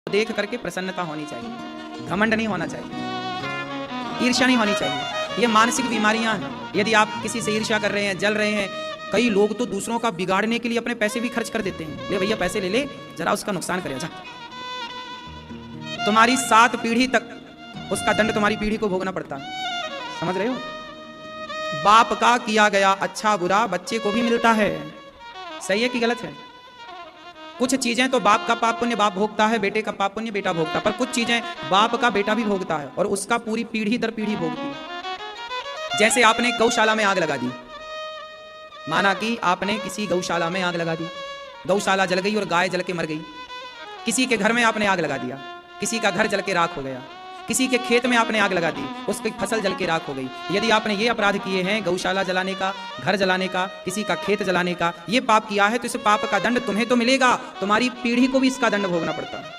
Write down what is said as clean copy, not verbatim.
देख करके प्रसन्नता होनी चाहिए, घमंड नहीं होना चाहिए, ईर्ष्या नहीं होनी चाहिए। ये मानसिक बीमारियां हैं। यदि आप किसी से ईर्ष्या कर रहे हैं, जल रहे हैं, कई लोग तो दूसरों का बिगाड़ने के लिए अपने पैसे भी खर्च कर देते हैं। ले भैया पैसे ले ले, जरा उसका नुकसान करे जा। तुम्हारी 7 पीढ़ी तक उसका दंड तुम्हारी पीढ़ी को भोगना पड़ता है, समझ रहे हो। बाप का किया गया अच्छा बुरा बच्चे को भी मिलता है। सही है कि गलत है। कुछ चीजें तो बाप का पाप पुण्य बाप भोगता है, बेटे का पाप पुण्य बेटा भोगता है, पर कुछ चीजें बाप का बेटा भी भोगता है और उसका पूरी पीढ़ी दर पीढ़ी भोगती है। जैसे आपने गौशाला में आग लगा दी, माना कि आपने किसी गौशाला में आग लगा दी, गौशाला जल गई और गाय जल के मर गई। किसी के घर में आपने आग लगा दिया, किसी का घर जल के राख हो गया। किसी के खेत में आपने आग लगा दी, उसकी फसल जल के राख हो गई। यदि आपने ये अपराध किए हैं, गौशाला जलाने का, घर जलाने का, किसी का खेत जलाने का, ये पाप किया है, तो इस पाप का दंड तुम्हें तो मिलेगा, तुम्हारी पीढ़ी को भी इसका दंड भोगना पड़ता है।